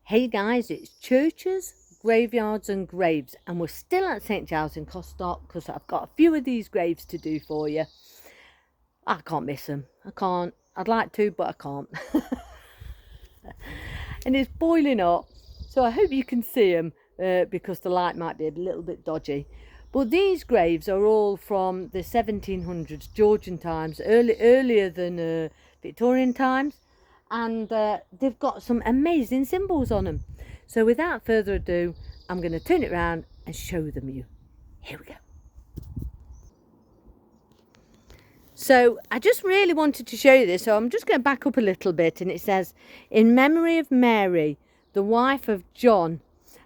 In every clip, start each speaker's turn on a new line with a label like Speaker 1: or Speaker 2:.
Speaker 1: Hey guys, it's churches, graveyards and graves, and we're still at St Giles in Costock because I've got a few of these graves to do for you. I can't miss them. I can't. I'd like to, but I can't. And it's boiling hot, so I hope you can see them because the light might be a little bit dodgy. But these graves are all from the 1700s, Georgian times, earlier than Victorian times. And they've got some amazing symbols on them. So without further ado, I'm going to turn it around and show them you. Here we go. So I just really wanted to show you this, so I'm just going to back up a little bit, and it says, in memory of Mary, the wife of John,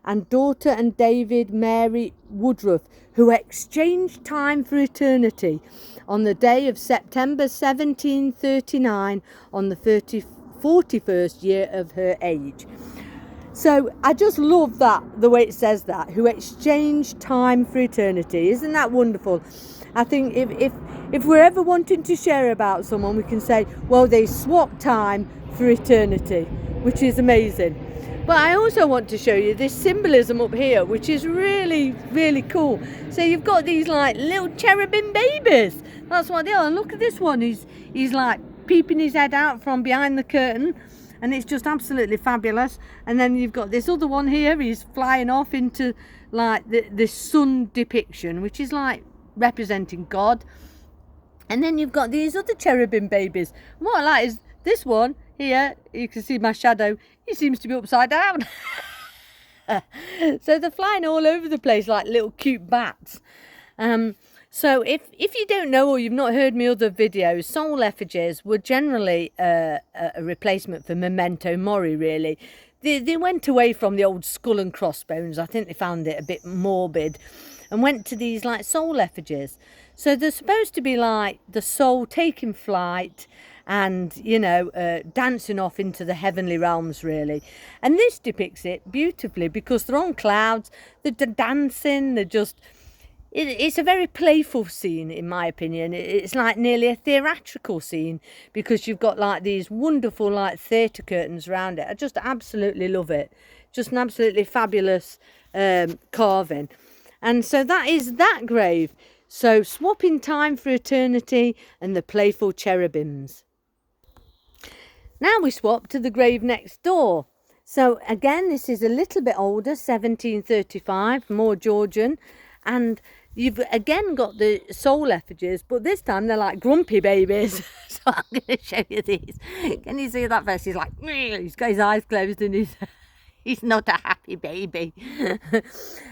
Speaker 1: and daughter and David Mary Woodruff, who exchanged time for eternity on the day of September 1739 on the 41st year of her age. So I just love that, the way it says that, who exchanged time for eternity. Isn't that wonderful? I think if we're ever wanting to share about someone, we can say, well, they swapped time for eternity, which is amazing. But I also want to show you this symbolism up here, which is really, really cool. So you've got these like little cherubim babies. That's what they are. And look at this one. He's like peeping his head out from behind the curtain, and it's just absolutely fabulous. And then you've got this other one here. He's flying off into like the sun depiction, which is like representing God. And then you've got these other cherubim babies. And what I like is this one here, you can see my shadow, he seems to be upside down. So they're flying all over the place like little cute bats. So if you don't know, or you've not heard my other videos, soul effigies were generally a replacement for memento mori, really. They went away from the old skull and crossbones. I think they found it a bit morbid and went to these like soul effigies. So they're supposed to be like the soul taking flight and, you know, dancing off into the heavenly realms, really. And this depicts it beautifully because they're on clouds, they're dancing, they're just... It's a very playful scene, in my opinion. It's like nearly a theatrical scene because you've got like these wonderful like theatre curtains around it. I just absolutely love it. Just an absolutely fabulous carving. And so that is that grave. So swapping time for eternity and the playful cherubims. Now we swap to the grave next door. So again, this is a little bit older, 1735, more Georgian. And you've again got the soul effigies, but this time they're like grumpy babies. So I'm going to show you these. Can you see that face? He's like, he's got his eyes closed and he's not a happy baby.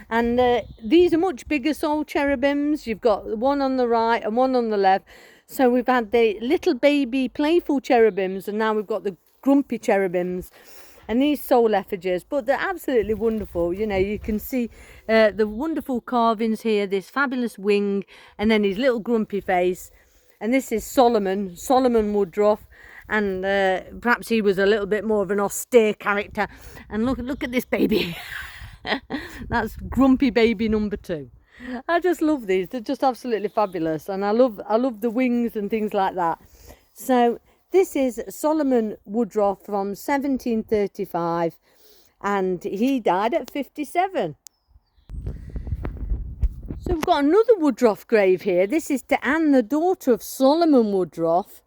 Speaker 1: And these are much bigger soul cherubims. You've got one on the right and one on the left. So we've had the little baby playful cherubims, and now we've got the grumpy cherubims. And these soul effigies, but they're absolutely wonderful. You know, you can see the wonderful carvings here, this fabulous wing, and then his little grumpy face. And this is Solomon Woodruff, and perhaps he was a little bit more of an austere character. And look at this baby. That's grumpy baby number 2. I just love these. They're just absolutely fabulous, and I love the wings and things like that. So this is Solomon Woodruff from 1735, and he died at 57. So we've got another Woodruff grave here. This is to Anne, the daughter of Solomon Woodruff,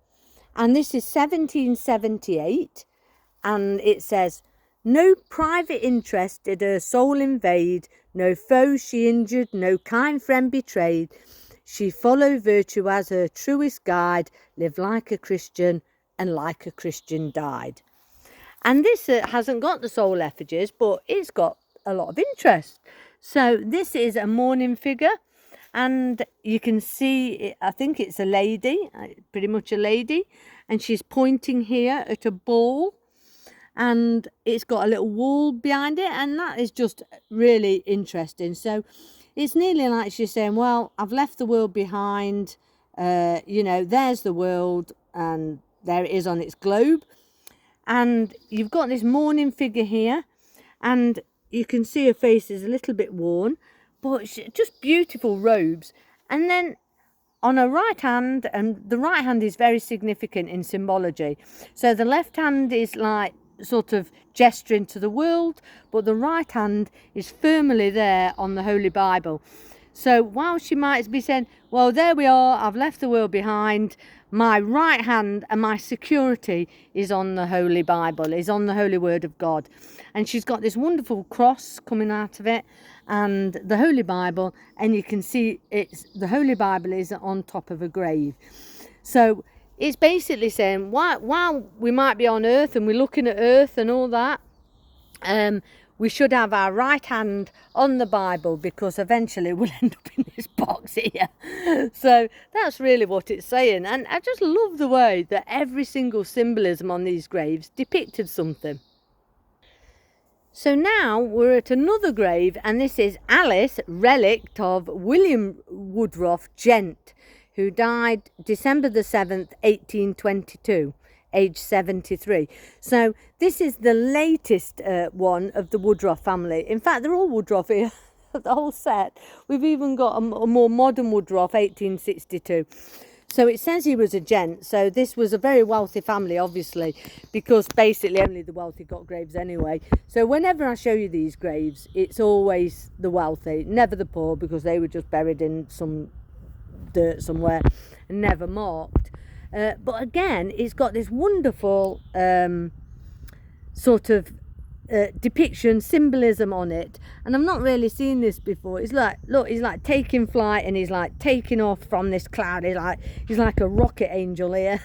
Speaker 1: and this is 1778, and it says, no private interest did her soul invade, no foe she injured, no kind friend betrayed. She followed virtue as her truest guide, lived like a Christian, and like a Christian died. And this hasn't got the soul effigies, but it's got a lot of interest. So this is a mourning figure, and you can see, I think it's a lady, pretty much a lady, and she's pointing here at a ball, and it's got a little wall behind it, and that is just really interesting. So it's nearly like she's saying, well, I've left the world behind, you know, there's the world, and there it is on its globe. And you've got this mourning figure here, and you can see her face is a little bit worn, but just beautiful robes. And then on her right hand, and the right hand is very significant in symbology. So the left hand is like sort of gesturing to the world, but the right hand is firmly there on the Holy Bible. So while she might be saying, well, there we are, I've left the world behind, my right hand and my security is on the Holy Bible, is on the Holy Word of God. And she's got this wonderful cross coming out of it and the Holy Bible, and you can see the Holy Bible is on top of a grave. So it's basically saying, while we might be on earth and we're looking at earth and all that, we should have our right hand on the Bible, because eventually we'll end up in this box here. So that's really what it's saying. And I just love the way that every single symbolism on these graves depicted something. So now we're at another grave, and this is Alice, relict of William Woodruff, Gent, who died December the 7th, 1822. Age 73. So this is the latest one of the Woodruff family. In fact, they're all Woodruff here, the whole set. We've even got a more modern Woodruff, 1862. So it says he was a gent. So this was a very wealthy family, obviously, because basically only the wealthy got graves anyway. So whenever I show you these graves, it's always the wealthy, never the poor, because they were just buried in some dirt somewhere and never marked. But again, it's got this wonderful sort of depiction, symbolism on it. And I've not really seen this before. It's like, look, he's like taking flight and he's like taking off from this cloud. He's like a rocket angel here.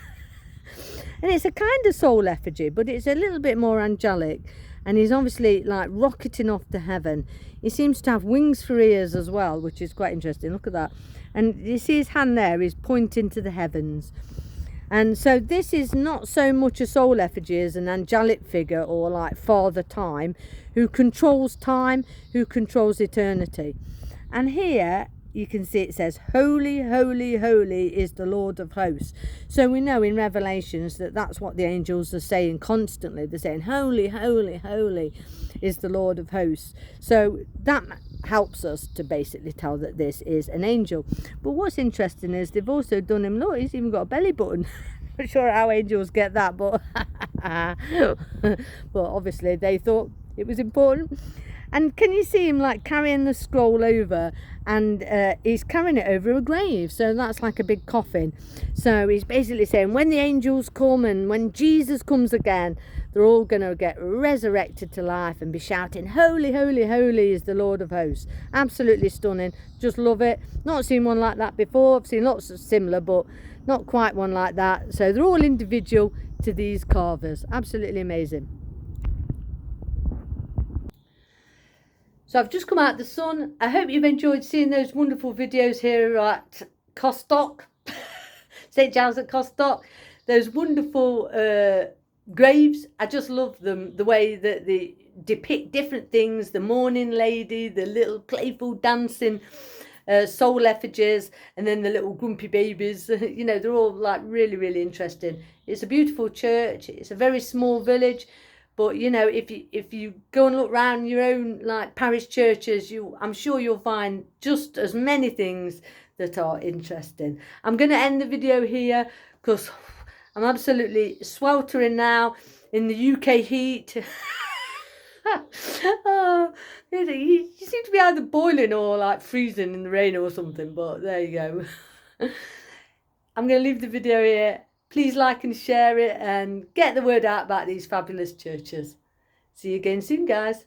Speaker 1: And it's a kind of soul effigy, but it's a little bit more angelic. And he's obviously like rocketing off to heaven. He seems to have wings for ears as well, which is quite interesting. Look at that. And you see his hand there is pointing to the heavens. And so this is not so much a soul effigy as an angelic figure, or like Father Time, who controls time, who controls eternity. And here you can see it says, holy, holy, holy is the Lord of hosts. So we know in Revelations that that's what the angels are saying constantly. They're saying, holy, holy, holy is the Lord of hosts. So that helps us to basically tell that this is an angel. But what's interesting is they've also done him, look, he's even got a belly button. Not sure how angels get that, but but obviously they thought it was important. And can you see him like carrying the scroll over, and he's carrying it over a grave, so that's like a big coffin. So he's basically saying when the angels come and when Jesus comes again, they're all going to get resurrected to life and be shouting, holy, holy, holy is the Lord of hosts. Absolutely stunning. Just love it. Not seen one like that before. I've seen lots of similar, but not quite one like that. So they're all individual to these carvers. Absolutely amazing. So I've just come out of the sun. I hope you've enjoyed seeing those wonderful videos here at Costock, St Giles at Costock. Those wonderful graves. I just love them, the way that they depict different things. The mourning lady, the little playful dancing soul effigies, and then the little grumpy babies. You know, they're all like really, really interesting. It's a beautiful church. It's a very small village. But you know, if you go and look around your own like parish churches, I'm sure you'll find just as many things that are interesting. I'm going to end the video here because I'm absolutely sweltering now in the UK heat. Oh, you seem to be either boiling or like freezing in the rain or something. But there you go. I'm going to leave the video here. Please like and share it and get the word out about these fabulous churches. See you again soon, guys.